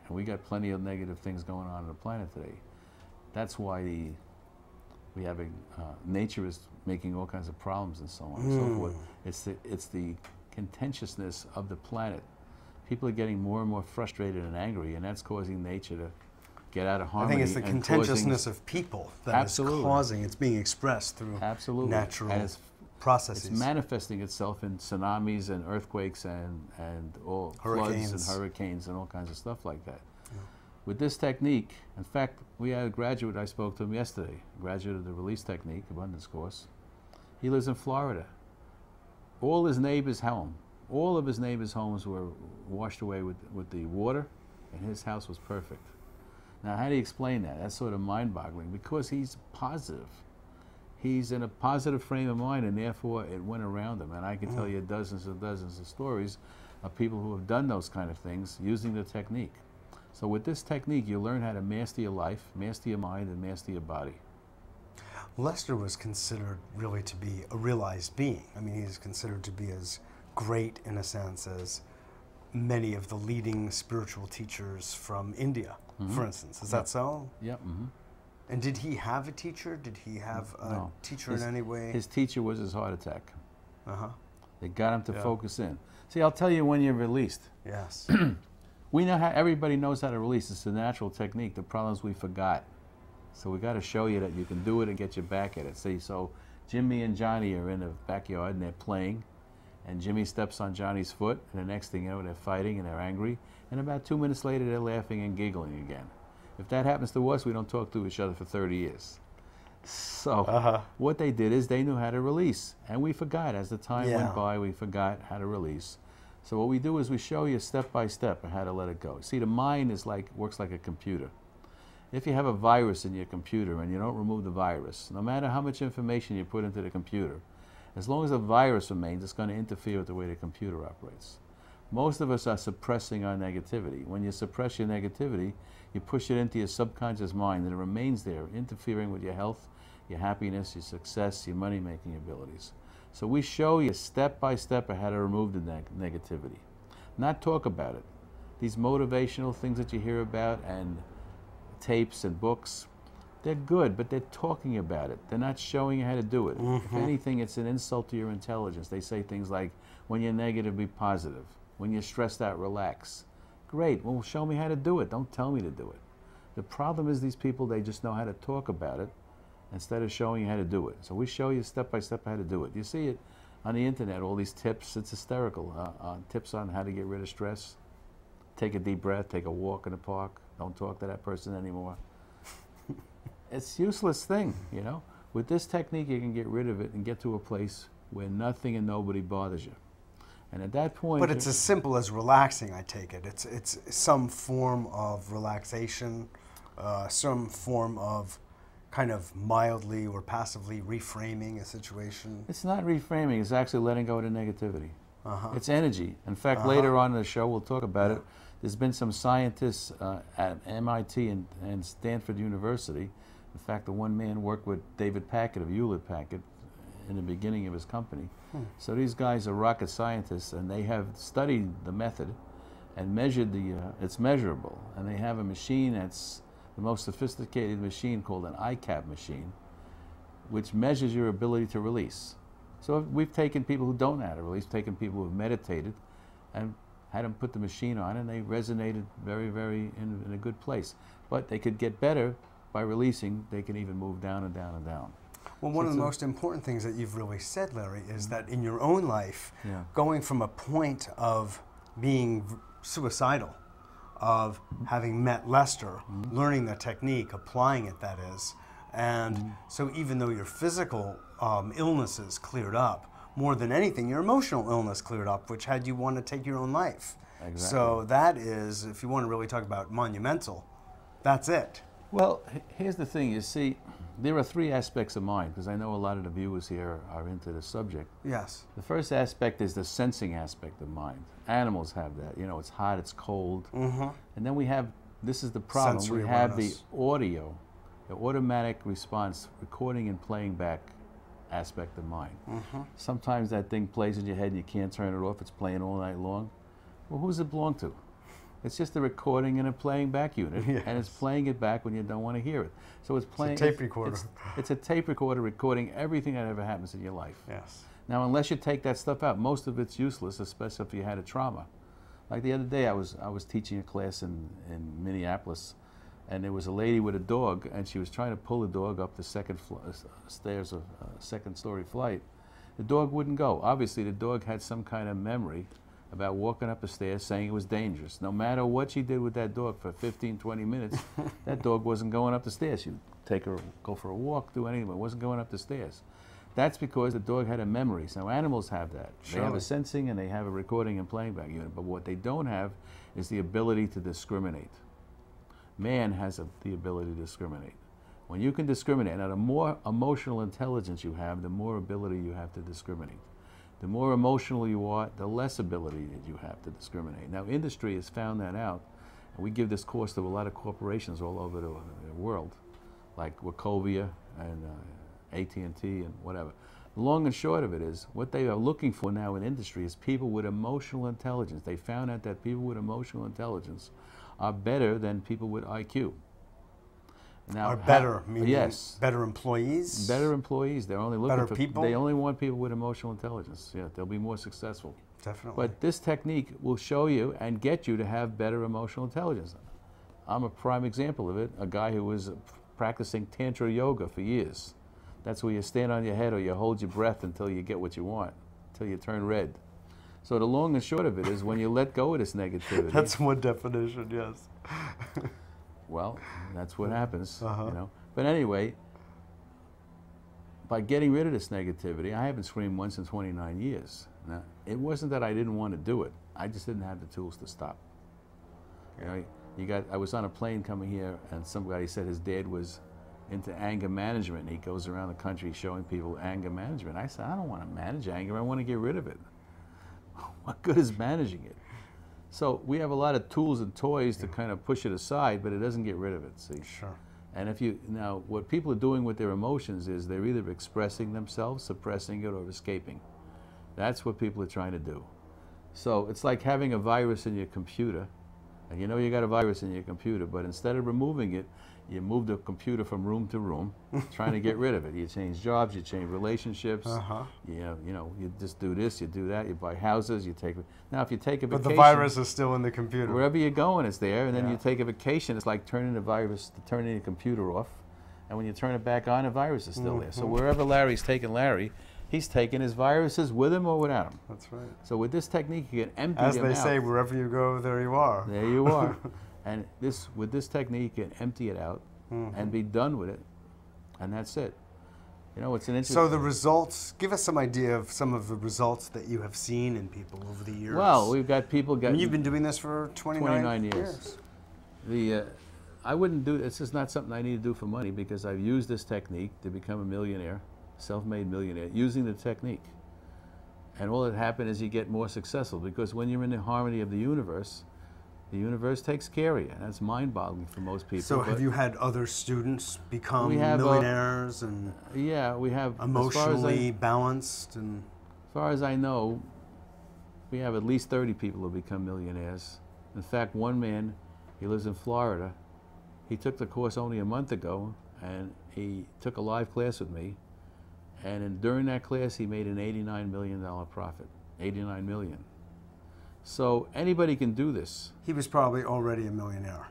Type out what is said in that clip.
And we got plenty of negative things going on the planet today. That's why we have nature is making all kinds of problems and so on and so forth. It's the contentiousness of the planet. People are getting more and more frustrated and angry, and that's causing nature to get out of harmony. I think it's the contentiousness of people that is causing, it's being expressed through natural processes. It's manifesting itself in tsunamis and earthquakes and all floods and hurricanes and all kinds of stuff like that. Yeah. With this technique, in fact, we had a graduate, I spoke to him yesterday, a graduate of the release technique, abundance course. He lives in Florida. All his neighbors' all of his neighbors' homes were washed away with the water, and his house was perfect. Now, how do you explain that? That's sort of mind-boggling, because he's positive. He's in a positive frame of mind, and therefore it went around him. And I can tell you dozens and dozens of stories of people who have done those kind of things using the technique. So with this technique, you learn how to master your life, master your mind, and master your body. Lester was considered really to be a realized being. I mean, he's considered to be as great, in a sense, as many of the leading spiritual teachers from India, for instance. Is that so? Yep. And did he have a teacher? Did he have a teacher in any way? His teacher was his heart attack. They got him to focus in. See, I'll tell you when you're released. Yes. We know how, everybody knows how to release. It's a natural technique. The problem is we forgot. So we got to show you that you can do it and get you back at it. See, so Jimmy and Johnny are in the backyard and they're playing, and Jimmy steps on Johnny's foot, and the next thing you know, they're fighting and they're angry, and about 2 minutes later, they're laughing and giggling again. If that happens to us, we don't talk to each other for 30 years. So what they did is they knew how to release, and we forgot. As the time went by, we forgot how to release. So what we do is we show you step by step how to let it go. See, the mind is works like a computer. If you have a virus in your computer and you don't remove the virus, no matter how much information you put into the computer, as long as the virus remains, it's going to interfere with the way the computer operates. Most of us are suppressing our negativity. When you suppress your negativity, you push it into your subconscious mind, and it remains there, interfering with your health, your happiness, your success, your money-making abilities. So we show you step by step how to remove the negativity, not talk about it. These motivational things that you hear about and tapes and books, they're good, but they're talking about it. They're not showing you how to do it. If anything, it's an insult to your intelligence. They say things like, when you're negative, be positive. When you're stressed out, relax. Great, well, show me how to do it. Don't tell me to do it. The problem is these people, they just know how to talk about it instead of showing you how to do it. So we show you step by step how to do it. You see it on the internet, all these tips. It's hysterical. Tips on how to get rid of stress. Take a deep breath, take a walk in the park. Don't talk to that person anymore. It's a useless thing, you know. With this technique, you can get rid of it and get to a place where nothing and nobody bothers you. And at that point... But it's as simple as relaxing, I take it. It's some form of relaxation, some form of kind of mildly or passively reframing a situation. It's not reframing. It's actually letting go of the negativity. It's energy. In fact, later on in the show, we'll talk about it. There's been some scientists at MIT and Stanford University. In fact, the one man worked with David Packard of Hewlett Packard in the beginning of his company. So these guys are rocket scientists, and they have studied the method and measured it's measurable. And they have a machine that's the most sophisticated machine called an ICAP machine, which measures your ability to release. So we've taken people who don't know how to release, taken people who have meditated, and had them put the machine on, and they resonated very, very in a good place. But they could get better by releasing. They can even move down and down and down. Well, one of the most important things that you've really said, Larry, is that in your own life, going from a point of being suicidal, of having met Lester, learning the technique, applying it, that is, and so even though your physical illnesses cleared up, more than anything, your emotional illness cleared up, which had you want to take your own life. Exactly. So that is, if you want to really talk about monumental, that's it. Well, here's the thing. You see, there are three aspects of mind, because I know a lot of the viewers here are into the subject. Yes. The first aspect is the sensing aspect of mind. Animals have that. You know, it's hot, it's cold. And then we have, this is the problem, Sensory we have awareness. the audio, the automatic response, recording and playing back aspect of mind. Sometimes that thing plays in your head and you can't turn it off. It's playing all night long. Well, who's it belong to? It's just a recording and a playing back unit, Yes. and it's playing it back when you don't want to hear it. So it's playing. It's a tape recorder. It's a tape recorder recording everything that ever happens in your life. Yes. Now, unless you take that stuff out, most of it's useless, especially if you had a trauma. Like the other day, I was teaching a class in Minneapolis, and there was a lady with a dog, and she was trying to pull the dog up the stairs of a second-story flight. The dog wouldn't go. Obviously, the dog had some kind of memory about walking up the stairs, saying it was dangerous. No matter what she did with that dog for 15, 20 minutes, that dog wasn't going up the stairs. She'd take her, go for a walk, do anything, but it wasn't going up the stairs. That's because the dog had a memory. So animals have that. They have a sensing and they have a recording and playing back unit. But what they don't have is the ability to discriminate. Man has the ability to discriminate. When you can discriminate, now the more emotional intelligence you have, the more ability you have to discriminate. The more emotional you are, the less ability that you have to discriminate. Now, industry has found that out, and we give this course to a lot of corporations all over the world, like Wachovia and AT&T and whatever. The long and short of it is, what they are looking for now in industry is people with emotional intelligence. They found out that people with emotional intelligence are better than people with IQ. Now, are better, meaning yes, better employees? Better employees. They're only looking better for people? They only want people with emotional intelligence. Yeah, they'll be more successful. Definitely. But this technique will show you and get you to have better emotional intelligence. I'm a prime example of it. A guy who was practicing Tantra yoga for years. That's where you stand on your head or you hold your breath until you get what you want, until you turn red. So the long and short of it is, when you let go of this negativity. That's one definition, yes. Well, that's what happens, you know. But anyway, by getting rid of this negativity, I haven't screamed once in 29 years. Now, it wasn't that I didn't want to do it. I just didn't have the tools to stop. You know, I was on a plane coming here, and somebody said his dad was into anger management, and he goes around the country showing people anger management. I said, I don't want to manage anger. I want to get rid of it. What good is managing it? So we have a lot of tools and toys to kind of push it aside, but it doesn't get rid of it, see? Sure. And if you, now, what people are doing with their emotions is they're either expressing themselves, suppressing it, or escaping. That's what people are trying to do. So it's like having a virus in your computer, and you know you got a virus in your computer, but instead of removing it, you move the computer from room to room, trying to get rid of it. You change jobs, you change relationships, you know, you just do this, you do that, you buy houses, you take. Now, if you take a vacation, but the virus is still in the computer. Wherever you're going, it's there, and then you take a vacation. It's like turning your computer off, and when you turn it back on, the virus is still there. So wherever Larry's taking Larry, he's taking his viruses with him or without him. That's right. So with this technique, you can empty them out. As they say, wherever you go, there you are. There you are. And with this technique, you can empty it out and be done with it, and that's it. You know, it's an interesting. So the results, give us some idea of some of the results that you have seen in people over the years. Well, we've got people getting. And you've been doing this for 29 years. I wouldn't do this. Is not something I need to do for money, because I've used this technique to become a millionaire, self-made millionaire, using the technique. And all that happened is you get more successful, because when you're in the harmony of the universe takes care of you. That's mind-boggling for most people. So have you had other students become millionaires and we have emotionally balanced? And as far as I know, we have at least 30 people who become millionaires. In fact, one man, he lives in Florida. He took the course only a month ago, and he took a live class with me. And during that class, he made an $89 million profit. $89 million. So anybody can do this. He was probably already a millionaire.